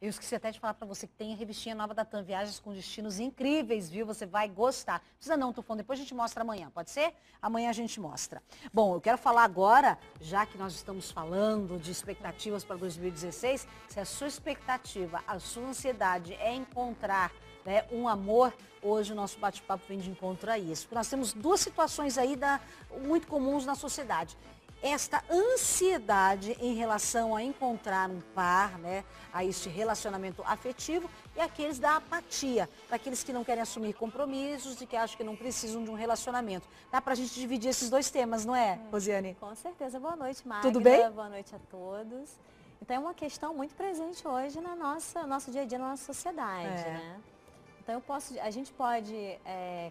Eu esqueci até de falar para você que tem a revistinha nova da TAM, Viagens com Destinos incríveis, viu? Você vai gostar. Não precisa não, Tufão, depois a gente mostra amanhã, pode ser? Amanhã a gente mostra. Bom, eu quero falar agora, já que nós estamos falando de expectativas para 2016, se a sua expectativa, a sua ansiedade é encontrar, né, um amor, hoje o nosso bate-papo vem de encontro a isso. Porque nós temos duas situações aí muito comuns na sociedade. Esta ansiedade em relação a encontrar um par, né, a este relacionamento afetivo, e aqueles da apatia, para aqueles que não querem assumir compromissos e que acham que não precisam de um relacionamento. Dá para a gente dividir esses dois temas, não é, Rosiane? Com certeza. Boa noite, Magda. Tudo bem? Boa noite a todos. Então é uma questão muito presente hoje no nosso dia a dia, na nossa sociedade, né? Então a gente pode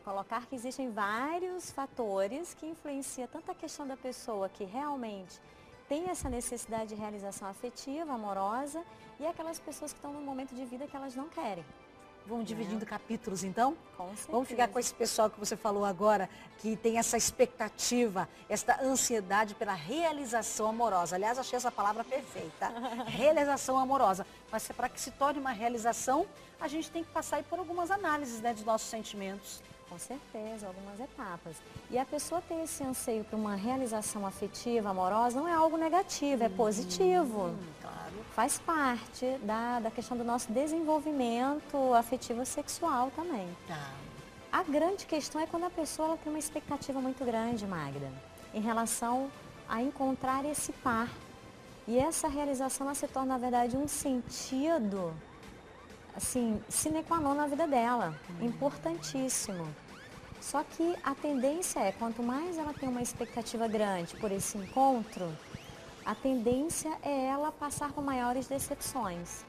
colocar que existem vários fatores que influenciam tanto a questão da pessoa que realmente tem essa necessidade de realização afetiva, amorosa, e aquelas pessoas que estão num momento de vida que elas não querem. Vamos dividindo capítulos, então? Com certeza. Vamos ficar com esse pessoal que você falou agora, que tem essa expectativa, essa ansiedade pela realização amorosa. Aliás, achei essa palavra perfeita. Realização amorosa. Mas para que se torne uma realização, a gente tem que passar aí por algumas análises, né, dos nossos sentimentos. Com certeza, algumas etapas. E a pessoa ter esse anseio para uma realização afetiva, amorosa, não é algo negativo, é positivo. Claro. Faz parte da questão do nosso desenvolvimento afetivo sexual também. Tá. A grande questão é quando a pessoa tem uma expectativa muito grande, Magda, em relação a encontrar esse par. E essa realização ela se torna, na verdade, um sentido, assim, sine qua non na vida dela, importantíssimo. Só que a tendência é, quanto mais ela tem uma expectativa grande por esse encontro, a tendência é ela passar por maiores decepções.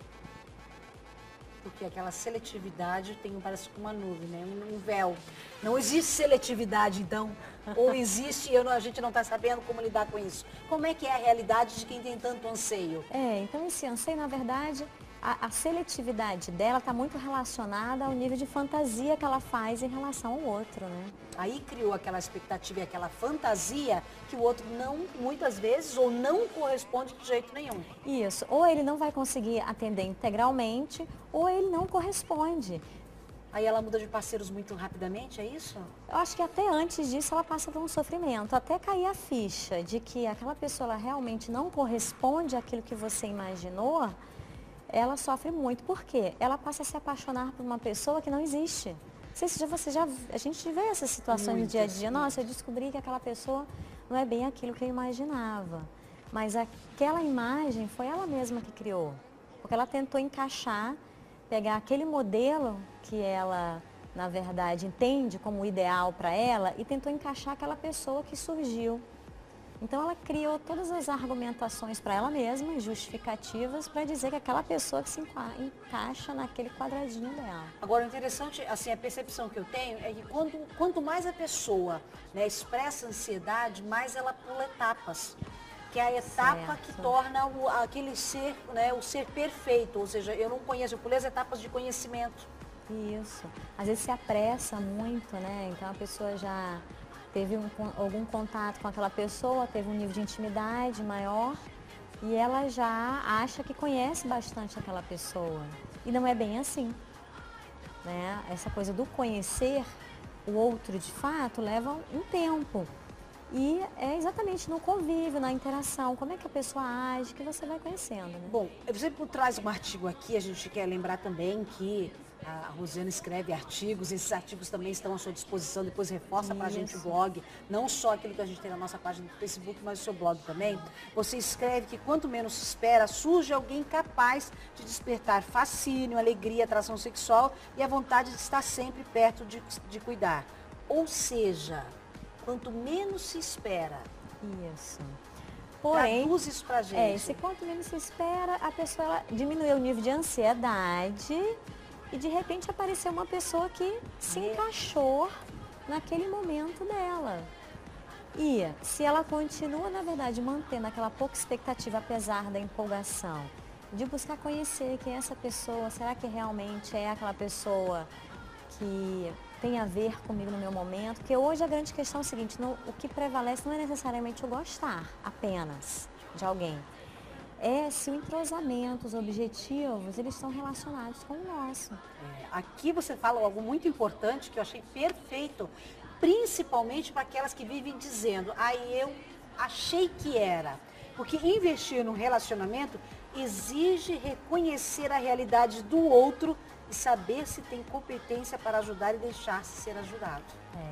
Porque aquela seletividade parece com uma nuvem, né? Um véu. Não existe seletividade, então. Ou existe e a gente não está sabendo como lidar com isso. Como é que é a realidade de quem tem tanto anseio? Então esse anseio, na verdade, a seletividade dela está muito relacionada ao nível de fantasia que ela faz em relação ao outro, né? Aí criou aquela expectativa e aquela fantasia que o outro não, muitas vezes, ou não corresponde de jeito nenhum. Isso, ou ele não vai conseguir atender integralmente, ou ele não corresponde. Aí ela muda de parceiros muito rapidamente, é isso? Eu acho que até antes disso ela passa por um sofrimento, até cair a ficha de que aquela pessoa ela realmente não corresponde àquilo que você imaginou, ela sofre muito. Por quê? Ela passa a se apaixonar por uma pessoa que não existe. Não sei se a gente vê essas situações no dia a dia. Nossa, eu descobri que aquela pessoa não é bem aquilo que eu imaginava. Mas aquela imagem foi ela mesma que criou. Porque ela tentou encaixar, pegar aquele modelo que ela, na verdade, entende como ideal para ela e tentou encaixar aquela pessoa que surgiu. Então ela criou todas as argumentações para ela mesma, justificativas, para dizer que aquela pessoa que se encaixa naquele quadradinho dela. Agora, o interessante, assim, a percepção que eu tenho é que quanto mais a pessoa, né, expressa ansiedade, mais ela pula etapas. Que é a etapa que torna aquele ser, né, o ser perfeito. Ou seja, eu não conheço, eu pulei as etapas de conhecimento. Isso. Às vezes se apressa muito, né? Então a pessoa já teve algum contato com aquela pessoa, teve um nível de intimidade maior e ela já acha que conhece bastante aquela pessoa. E não é bem assim, né? Essa coisa do conhecer o outro de fato leva um tempo. E é exatamente no convívio, na interação, como é que a pessoa age, que você vai conhecendo, né? Bom, você traz um artigo aqui, a gente quer lembrar também que a Rosiane escreve artigos, esses artigos também estão à sua disposição, depois reforça para a gente o blog, não só aquilo que a gente tem na nossa página do Facebook, mas o seu blog também. Você escreve que quanto menos se espera, surge alguém capaz de despertar fascínio, alegria, atração sexual e a vontade de estar sempre perto de cuidar. Ou seja, quanto menos se espera. Isso. Porém, traduz isso pra gente. Se quanto menos se espera, a pessoa ela diminuiu o nível de ansiedade e de repente apareceu uma pessoa que se encaixou naquele momento dela. E se ela continua, na verdade, mantendo aquela pouca expectativa, apesar da empolgação, de buscar conhecer quem é essa pessoa, será que realmente é aquela pessoa que tem a ver comigo no meu momento? Porque hoje a grande questão é o seguinte, o que prevalece não é necessariamente o gostar apenas de alguém. é se o entrosamento, os objetivos, eles estão relacionados com o nosso. Aqui você fala algo muito importante que eu achei perfeito, principalmente para aquelas que vivem dizendo, eu achei que era. Porque investir num relacionamento exige reconhecer a realidade do outro e saber se tem competência para ajudar e deixar-se ser ajudado.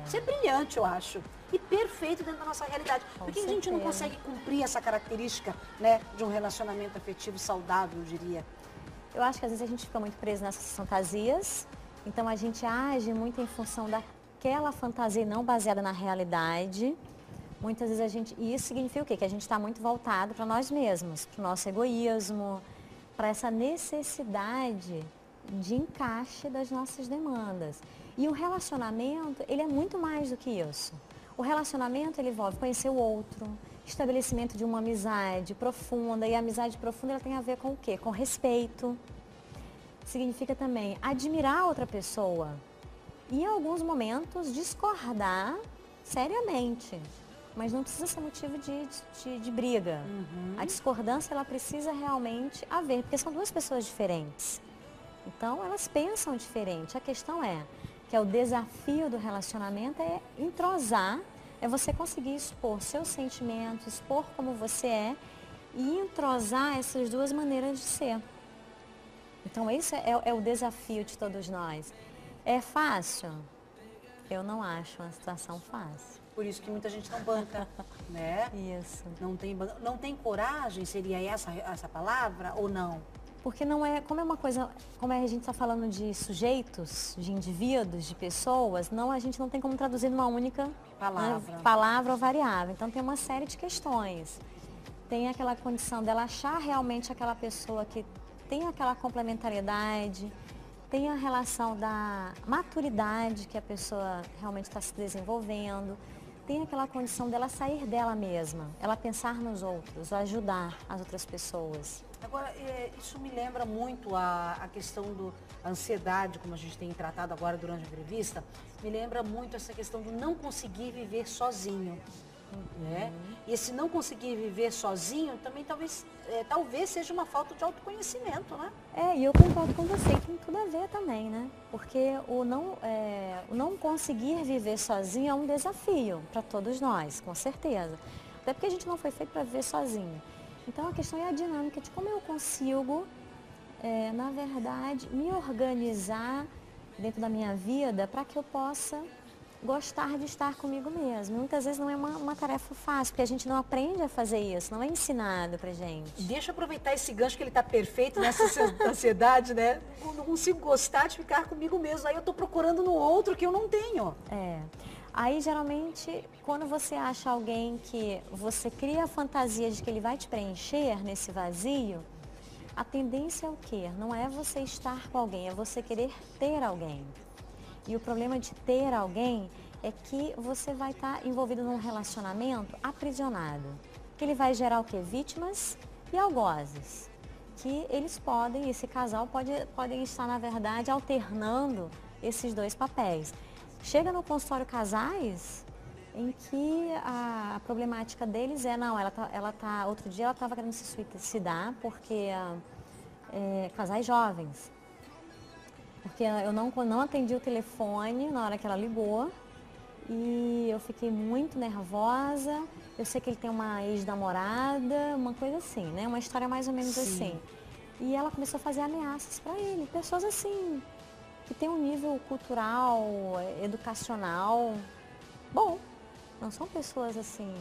Isso é brilhante, eu acho. E perfeito dentro da nossa realidade. Por que a gente não consegue cumprir essa característica, né, de um relacionamento afetivo saudável, eu diria? Eu acho que às vezes a gente fica muito preso nessas fantasias, então a gente age muito em função daquela fantasia não baseada na realidade. Muitas vezes e isso significa o quê? Que a gente está muito voltado para nós mesmos, para o nosso egoísmo, para essa necessidade de encaixe das nossas demandas. E o relacionamento, ele é muito mais do que isso. O relacionamento, ele envolve conhecer o outro, estabelecimento de uma amizade profunda, e a amizade profunda ela tem a ver com o quê? Com respeito. Significa também admirar outra pessoa e, em alguns momentos, discordar seriamente. Mas não precisa ser motivo de briga. A discordância, ela precisa realmente haver, porque são duas pessoas diferentes. Então, elas pensam diferente. A questão é que o desafio do relacionamento é entrosar, é você conseguir expor seus sentimentos, expor como você é e entrosar essas duas maneiras de ser. Então, esse é o desafio de todos nós. É fácil? Eu não acho uma situação fácil. Por isso que muita gente não banca, né? Isso. Não tem coragem, seria essa palavra ou não? Porque não é, como é uma coisa, como a gente está falando de sujeitos, de indivíduos, de pessoas, a gente não tem como traduzir numa única palavra ou variável. Então tem uma série de questões. Tem aquela condição dela achar realmente aquela pessoa que tem aquela complementariedade, tem a relação da maturidade que a pessoa realmente está se desenvolvendo, tem aquela condição dela sair dela mesma, ela pensar nos outros, ajudar as outras pessoas. Agora, isso me lembra muito a questão da ansiedade, como a gente tem tratado agora durante a entrevista, me lembra muito essa questão do não conseguir viver sozinho. Né? E esse não conseguir viver sozinho também talvez seja uma falta de autoconhecimento, né? E eu concordo com você, tem tudo a ver também, né? Porque o não conseguir viver sozinho é um desafio para todos nós, com certeza. Até porque a gente não foi feito para viver sozinho. Então a questão é a dinâmica de como eu consigo, na verdade, me organizar dentro da minha vida para que eu possa gostar de estar comigo mesmo. Muitas vezes não é uma tarefa fácil, porque a gente não aprende a fazer isso, não é ensinado pra gente. Deixa eu aproveitar esse gancho que ele tá perfeito nessa ansiedade, né? Eu não consigo gostar de ficar comigo mesmo, aí eu tô procurando no outro que eu não tenho. Aí geralmente, quando você acha alguém que você cria a fantasia de que ele vai te preencher nesse vazio, a tendência é o quê? Não é você estar com alguém, é você querer ter alguém. E o problema de ter alguém é que você vai estar envolvido num relacionamento aprisionado. Que ele vai gerar o quê? Vítimas e algozes. Que eles esse casal podem estar, na verdade, alternando esses dois papéis. Chega no consultório casais em que a problemática deles outro dia ela estava querendo se suicidar porque casais jovens. Porque eu não atendi o telefone na hora que ela ligou e eu fiquei muito nervosa. Eu sei que ele tem uma ex-namorada, uma coisa assim, né? Uma história mais ou menos assim. E ela começou a fazer ameaças para ele. Pessoas assim, que tem um nível cultural, educacional bom. Não são pessoas assim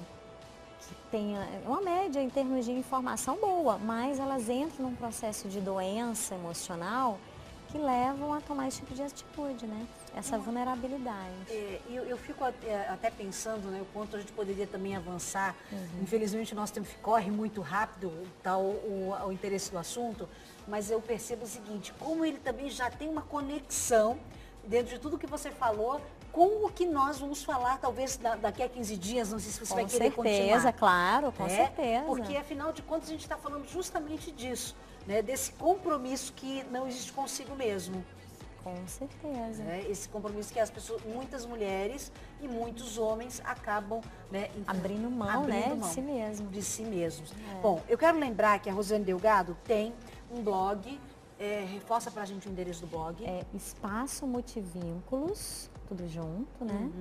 que têm uma média em termos de informação boa, mas elas entram num processo de doença emocional que levam a tomar esse tipo de atitude, né? Essa vulnerabilidade. Eu fico até pensando, né, o quanto a gente poderia também avançar. Infelizmente, o nosso tempo corre muito rápido, o interesse do assunto, mas eu percebo o seguinte, como ele também já tem uma conexão, dentro de tudo que você falou, com o que nós vamos falar, talvez daqui a 15 dias, não sei se você vai querer continuar. Com certeza, claro, com certeza. Porque, afinal de contas, a gente está falando justamente disso. Né, desse compromisso que não existe consigo mesmo. Com certeza. Esse compromisso que as pessoas, muitas mulheres e muitos homens acabam, né, abrindo mão, de si mesmo. De si mesmos. Bom, eu quero lembrar que a Rosiane Delgado tem um blog, reforça pra gente o endereço do blog. É Espaço Multivínculos, tudo junto, né?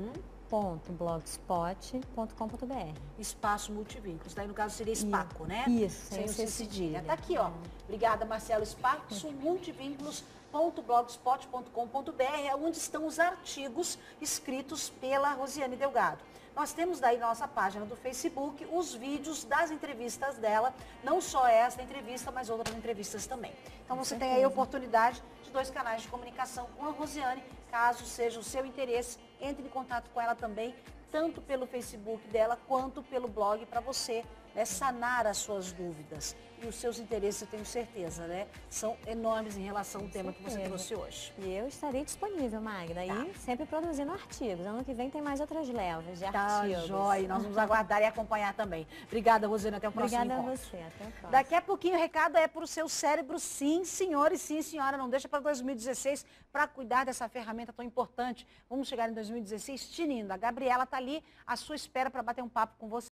.blogspot.com.br. Espaço Multivínculos, daí no caso seria Espaco, né? Isso, sem o cedilha. Tá aqui, ó. Obrigada, Marcelo. Espaço Multivínculos.blogspot.com.br é onde estão os artigos escritos pela Rosiane Delgado. Nós temos daí na nossa página do Facebook os vídeos das entrevistas dela, não só esta entrevista, mas outras entrevistas também. Então você tem aí a oportunidade de 2 canais de comunicação com a Rosiane, caso seja o seu interesse, entre em contato com ela também, tanto pelo Facebook dela quanto pelo blog, para você, né, sanar as suas dúvidas. E os seus interesses, eu tenho certeza, né, são enormes em relação ao tema que você trouxe hoje. E eu estarei disponível, Magda, e sempre produzindo artigos. Ano que vem tem mais outras levas de artigos. Tá, jóia. Nós vamos aguardar e acompanhar também. Obrigada, Rosiane. Até o próximo encontro. Obrigada a você. Até o próximo. Daqui a pouquinho o recado é para o seu cérebro, sim, senhor e sim, senhora. Não deixa para 2016 para cuidar dessa ferramenta tão importante. Vamos chegar em 2016 tinindo. A Gabriela está ali à sua espera para bater um papo com você.